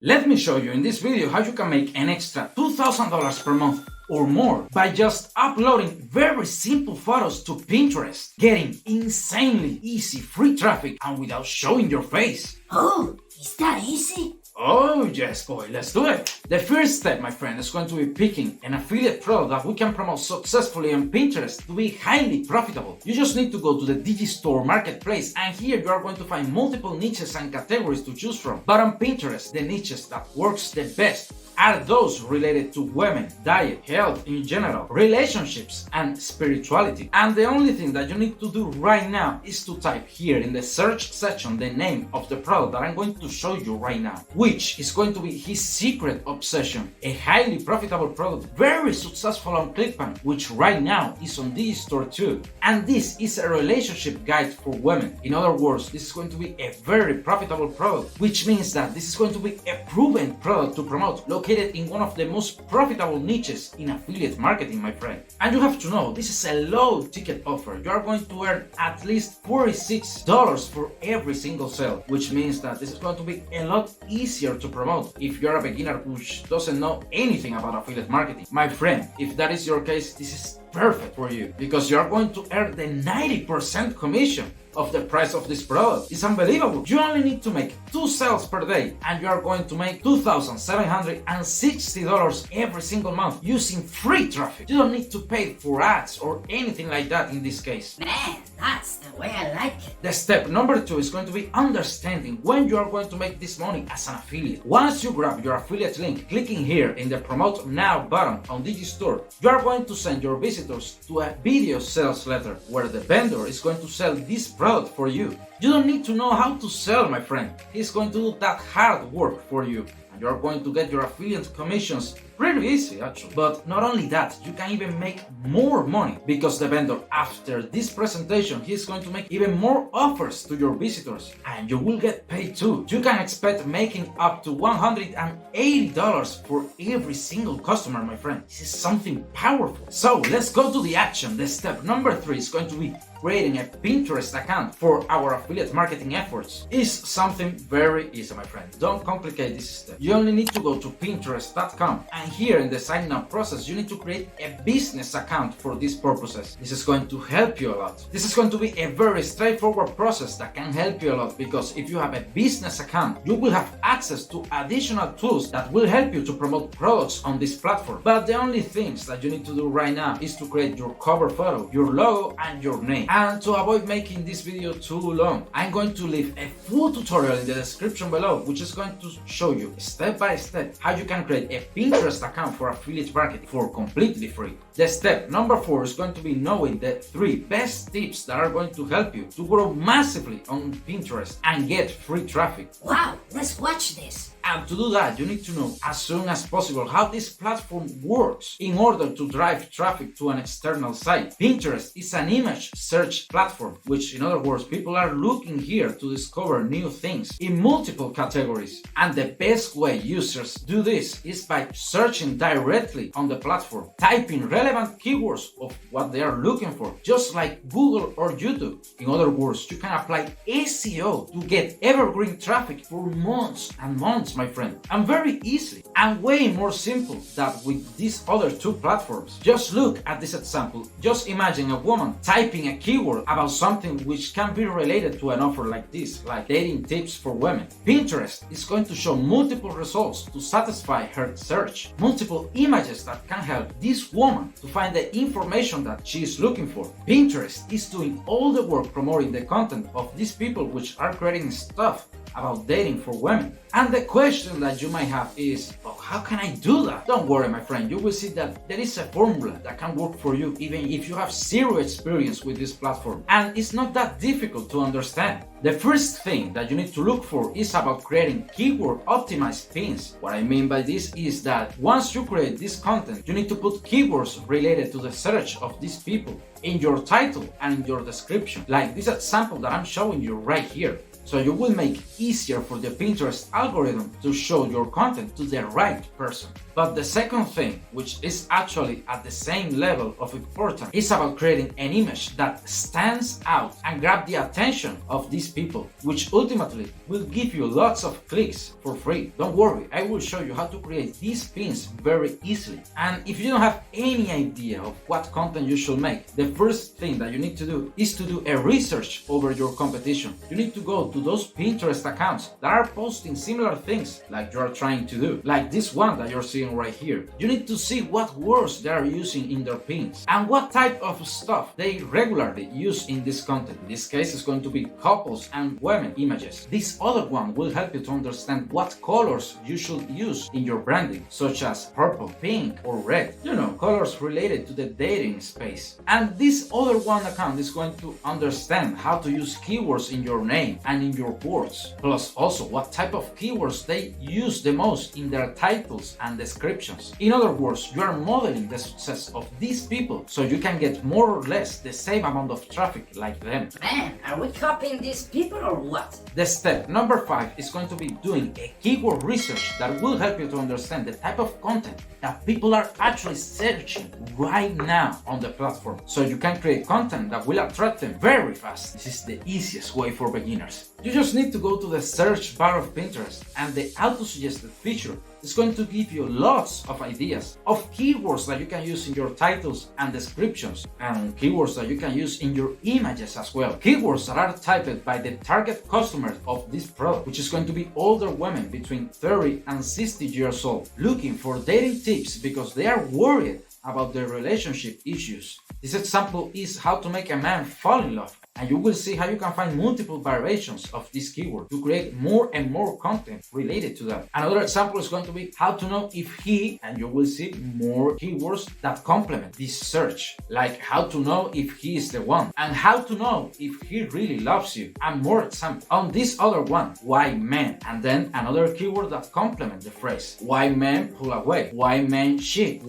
Let me show you in this video how you can make an extra $2,000 per month or more by just uploading very simple photos to Pinterest, getting insanely easy free traffic and without showing your face. Oh, is that easy? Oh yes boy, let's do it! The first step, my friend, is going to be picking an affiliate product that we can promote successfully on Pinterest to be highly profitable. You just need to go to the Digistore marketplace, and here you are going to find multiple niches and categories to choose from. But on Pinterest, the niches that works the best are those related to women, diet, health in general, relationships, and spirituality. And the only thing that you need to do right now is to type here in the search section the name of the product that I'm going to show you right now, which is going to be his secret obsession, a highly profitable product, very successful on ClickBank, which right now is on Digistore24. And this is a relationship guide for women. In other words, this is going to be a very profitable product, which means that this is going to be a proven product to promote, located in one of the most profitable niches in affiliate marketing, my friend. And you have to know, this is a low ticket offer. You are going to earn at least $46 for every single sale, which means that this is going to be a lot easier to promote if you're a beginner who doesn't know anything about affiliate marketing. My friend, if that is your case, this is perfect for you because you're going to earn the 90% commission of the price of this product. It's unbelievable. You only need to make 2 sales per day and you are going to make $2,760 every single month using free traffic. You don't need to pay for ads or anything like that in this case. Man, that's the way I like it. The step number 2 is going to be understanding when you are going to make this money as an affiliate. Once you grab your affiliate link, clicking here in the Promote Now button on Digistore, you are going to send your visitors to a video sales letter where the vendor is going to sell this product for you. You don't need to know how to sell, my friend. He's going to do that hard work for you. And you're going to get your affiliate commissions pretty easy actually. But not only that, you can even make more money because the vendor, after this presentation, he's going to make even more offers to your visitors and you will get paid too. You can expect making up to $180 for every single customer, my friend. This is something powerful. So let's go to the action. The step number 3 is going to be creating a Pinterest account for our affiliate marketing efforts. Is something very easy, my friend. Don't complicate this step. You only need to go to pinterest.com, and here in the sign up process you need to create a business account for these purposes. This is going to help you a lot. This is going to be a very straightforward process that can help you a lot because if you have a business account, you will have access to additional tools that will help you to promote products on this platform. But the only things that you need to do right now is to create your cover photo, your logo, and your name. And to avoid making this video too long, I'm going to leave a full tutorial in the description below, which is going to show you step by step how you can create a Pinterest account for affiliate marketing for completely free. The step number 4 is going to be knowing the 3 best tips that are going to help you to grow massively on Pinterest and get free traffic. Wow, let's watch this. And to do that, you need to know as soon as possible how this platform works in order to drive traffic to an external site. Pinterest is an image search platform, which in other words, people are looking here to discover new things in multiple categories. And the best way users do this is by searching directly on the platform, typing relevant keywords of what they are looking for, just like Google or YouTube. In other words, you can apply SEO to get evergreen traffic for months and months, my friend, and very easily and way more simple than with these other 2 platforms. Just look at this example. Just imagine a woman typing a keyword about something which can be related to an offer like this, like dating tips for women. Pinterest is going to show multiple results to satisfy her search, multiple images that can help this woman to find the information that she is looking for. Pinterest is doing all the work promoting the content of these people which are creating stuff about dating for women. And the question that you might have is, oh, how can I do that? Don't worry, my friend, you will see that there is a formula that can work for you even if you have 0 experience with this platform. And it's not that difficult to understand. The first thing that you need to look for is about creating keyword optimized pins. What I mean by this is that once you create this content, you need to put keywords related to the search of these people in your title and in your description, like this example that I'm showing you right here. So you will make easier for the Pinterest algorithm to show your content to the right person. But the second thing, which is actually at the same level of importance, is about creating an image that stands out and grab the attention of these people, which ultimately will give you lots of clicks for free. Don't worry, I will show you how to create these pins very easily. And if you don't have any idea of what content you should make, the first thing that you need to do is to do a research over your competition. You need to go to those Pinterest accounts that are posting similar things like you are trying to do, like this one that you're seeing right here. You need to see what words they are using in their pins and what type of stuff they regularly use in this content. In this case, it's going to be couples and women images. This other one will help you to understand what colors you should use in your branding, such as purple, pink, or red. You know, colors related to the dating space. And this other one account is going to understand how to use keywords in your name and in your words, plus also what type of keywords they use the most in their titles and descriptions. In other words, you are modeling the success of these people so you can get more or less the same amount of traffic like them. Man, are we copying these people or what? The step number 5 is going to be doing a keyword research that will help you to understand the type of content that people are actually searching right now on the platform, so you can create content that will attract them very fast. This is the easiest way for beginners. You just need to go to the search bar of Pinterest, and the auto-suggested feature is going to give you lots of ideas of keywords that you can use in your titles and descriptions, and keywords that you can use in your images as well. Keywords that are typed by the target customers of this product, which is going to be older women between 30 and 60 years old, looking for dating tips because they are worried about their relationship issues. This example is how to make a man fall in love, and you will see how you can find multiple variations of this keyword to create more and more content related to that. Another example is going to be how to know if he, and you will see more keywords that complement this search, like how to know if he is the one, and how to know if he really loves you, and more examples. On this other one, why men, and then another keyword that complement the phrase, why men pull away, why men cheat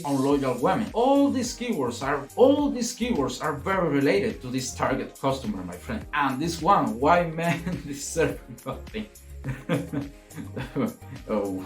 on loyal women. All these keywords are very related to this target customer, my friend. And this one, why men deserve nothing. Oh,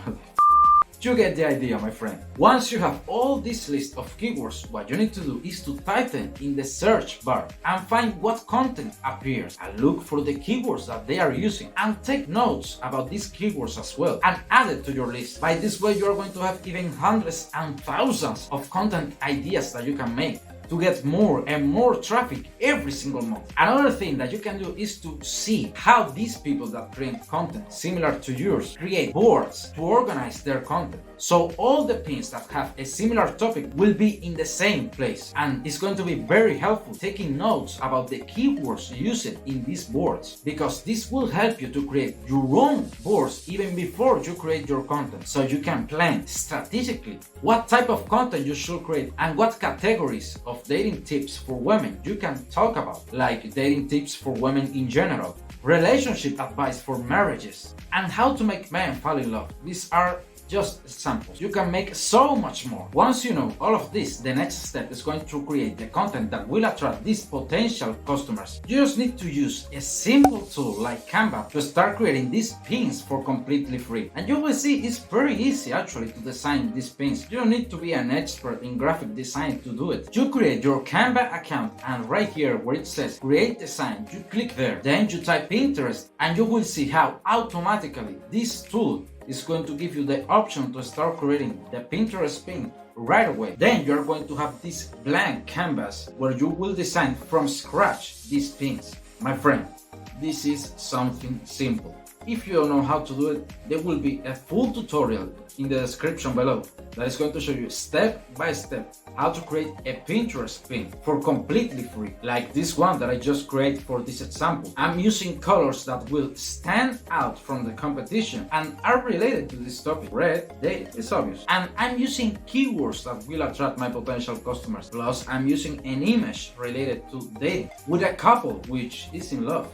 you get the idea, my friend. Once you have all this list of keywords, what you need to do is to type them in the search bar and find what content appears, and look for the keywords that they are using, and take notes about these keywords as well and add it to your list. By this way, you are going to have even hundreds and thousands of content ideas that you can make to get more and more traffic every single month. Another thing that you can do is to see how these people that create content similar to yours create boards to organize their content. So all the pins that have a similar topic will be in the same place, and it's going to be very helpful taking notes about the keywords used in these boards, because this will help you to create your own boards even before you create your content, so you can plan strategically what type of content you should create and what categories of dating tips for women you can talk about, like dating tips for women in general, relationship advice for marriages, and how to make men fall in love. These are just examples. You can make so much more. Once you know all of this, the next step is going to create the content that will attract these potential customers. You just need to use a simple tool like Canva to start creating these pins for completely free. And you will see it's very easy actually to design these pins. You don't need to be an expert in graphic design to do it. You create your Canva account, and right here where it says create design, you click there. Then you type Pinterest, and you will see how automatically this tool is going to give you the option to start creating the Pinterest pin right away. Then you're going to have this blank canvas where you will design from scratch these pins. My friend, this is something simple. If you don't know how to do it, there will be a full tutorial in the description below that is going to show you step by step how to create a Pinterest pin for completely free, like this one that I just created for this example. I'm using colors that will stand out from the competition and are related to this topic. Red, dating, it's obvious. And I'm using keywords that will attract my potential customers. Plus, I'm using an image related to dating with a couple which is in love,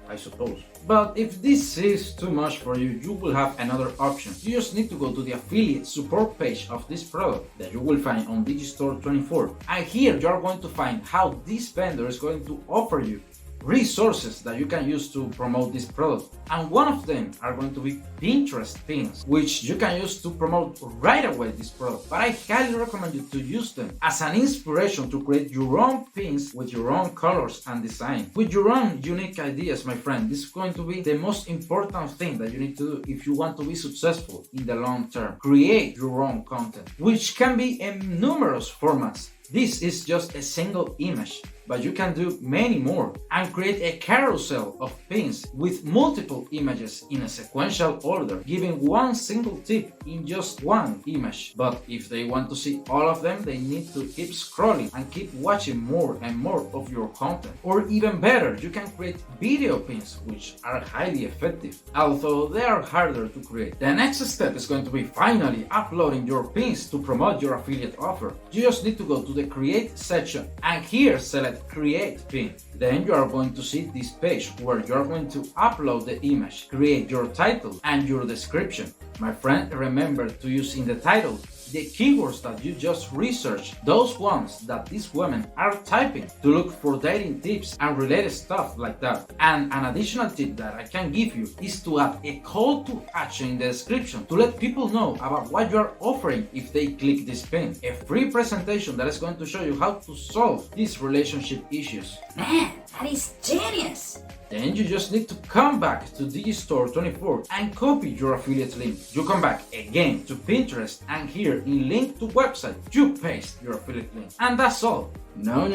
I suppose. But if this is too much for you, you will have another option. You just need to go to the affiliate support page of this product that you will find on Digistore24. And here you are going to find how this vendor is going to offer you resources that you can use to promote this product. And one of them are going to be Pinterest pins, which you can use to promote right away this product. But I highly recommend you to use them as an inspiration to create your own pins with your own colors and design, with your own unique ideas, my friend. This is going to be the most important thing that you need to do if you want to be successful in the long term. Create your own content, which can be in numerous formats. This is just a single image, but you can do many more and create a carousel of pins with multiple images in a sequential order, giving one single tip in just one image. But if they want to see all of them, they need to keep scrolling and keep watching more and more of your content. Or even better, you can create video pins, which are highly effective, although they are harder to create. The next step is going to be finally uploading your pins to promote your affiliate offer. You just need to go to the Create section and here select Create Pin. Then you are going to see this page where you are going to upload the image, create your title and your description. My friend, remember to use in the title the keywords that you just researched, those ones that these women are typing to look for dating tips and related stuff like that. And an additional tip that I can give you is to add a call to action in the description to let people know about what you are offering if they click this pin. A free presentation that is going to show you how to solve these relationship issues. Man, that is genius! Then you just need to come back to Digistore24 and copy your affiliate link. You come back again to Pinterest and here in link to website, you paste your affiliate link. And that's all. No,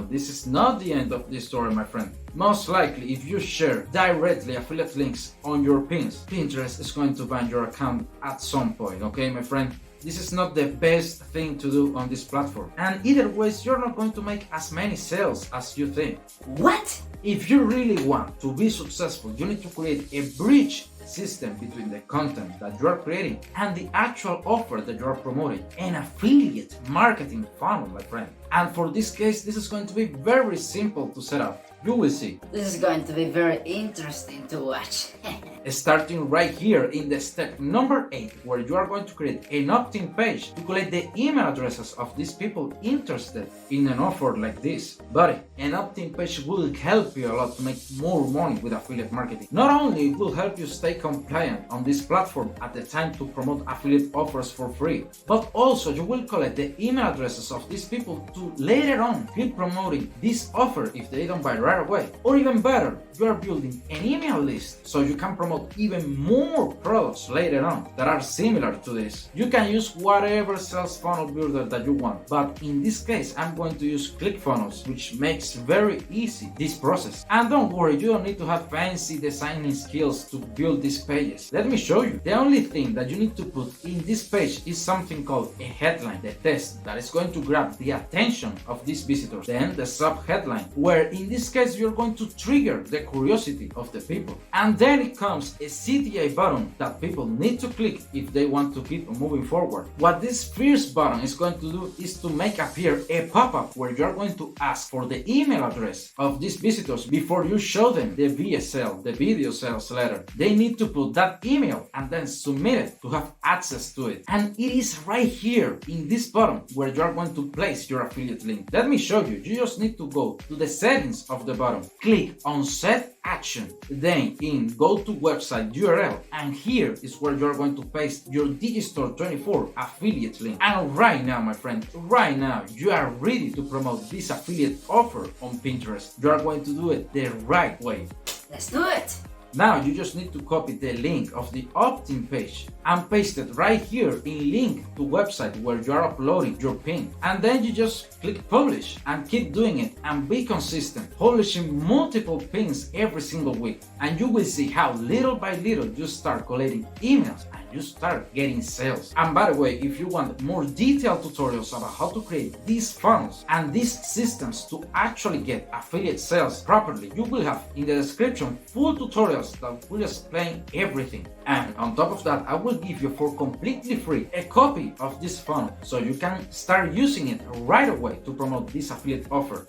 this is not the end of this story, my friend. Most likely, if you share directly affiliate links on your pins, Pinterest is going to ban your account at some point, okay, my friend? This is not the best thing to do on this platform. And either ways, you're not going to make as many sales as you think. What? If you really want to be successful, you need to create a bridge system between the content that you are creating and the actual offer that you are promoting. An affiliate marketing funnel, my friend. And for this case, this is going to be very simple to set up. You will see. This is going to be very interesting to watch. Starting right here in the step number 8, where you are going to create an opt-in page to collect the email addresses of these people interested in an offer like this. But an opt-in page will help you a lot to make more money with affiliate marketing. Not only it will help you stay compliant on this platform at the time to promote affiliate offers for free, but also you will collect the email addresses of these people to later on keep promoting this offer if they don't buy right away. Or even better, you are building an email list so you can promote even more products later on that are similar to this. You can use whatever sales funnel builder that you want, but in this case I'm going to use ClickFunnels, which makes very easy this process. And don't worry, you don't need to have fancy designing skills to build these pages. Let me show you. The only thing that you need to put in this page is something called a headline, the text that is going to grab the attention of these visitors. Then the sub-headline, where in this case you're going to trigger the curiosity of the people. And then it comes a CTA button that people need to click if they want to keep moving forward. What this first button is going to do is to make appear a pop-up where you're going to ask for the email address of these visitors before you show them the VSL, the video sales letter. They need to put that email and then submit it to have access to it. And it is right here in this button where you are going to place your affiliate link. Let me show you. You just need to go to the settings of the button, click on set action, then in go to website URL, and here is where you're going to paste your Digistore24 affiliate link. And right now, my friend, right now you are ready to promote this affiliate offer on Pinterest. You are going to do it the right way. Let's do it! Now you just need to copy the link of the opt-in page and paste it right here in link to website where you are uploading your pin. And then you just click publish and keep doing it and be consistent, publishing multiple pins every single week. And you will see how little by little you start collecting emails and you start getting sales. And by the way, if you want more detailed tutorials about how to create these funnels and these systems to actually get affiliate sales properly, you will have in the description full tutorials that will explain everything. And on top of that, I will give you for completely free a copy of this funnel so you can start using it right away to promote this affiliate offer.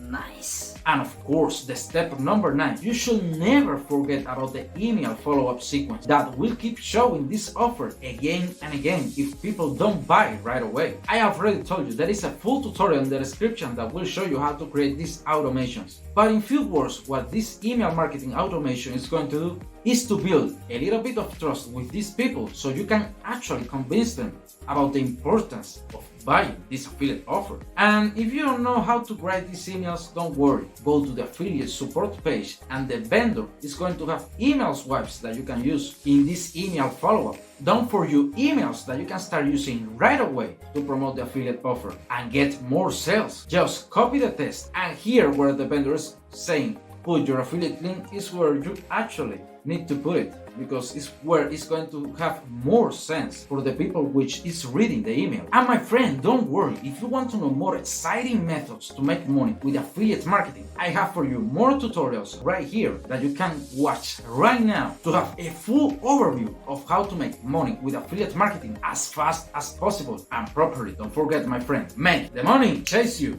Nice. And of course, the step number 9, you should never forget about the email follow-up sequence that will keep showing this offer again and again if people don't buy it right away. I have already told you there is a full tutorial in the description that will show you how to create these automations. But in few words, what this email marketing automation is going to do is to build a little bit of trust with these people so you can actually convince them about the importance of buying this affiliate offer. And if you don't know how to write these emails, don't worry. Go to the affiliate support page and the vendor is going to have email swipes that you can use in this email follow-up. Done for you emails that you can start using right away to promote the affiliate offer and get more sales. Just copy the text and here where the vendor is saying put your affiliate link is where you actually need to put it, because it's where it's going to have more sense for the people which is reading the email. And my friend, don't worry, if you want to know more exciting methods to make money with affiliate marketing, I have for you more tutorials right here that you can watch right now to have a full overview of how to make money with affiliate marketing as fast as possible and properly. Don't forget, my friend, make the money chase you.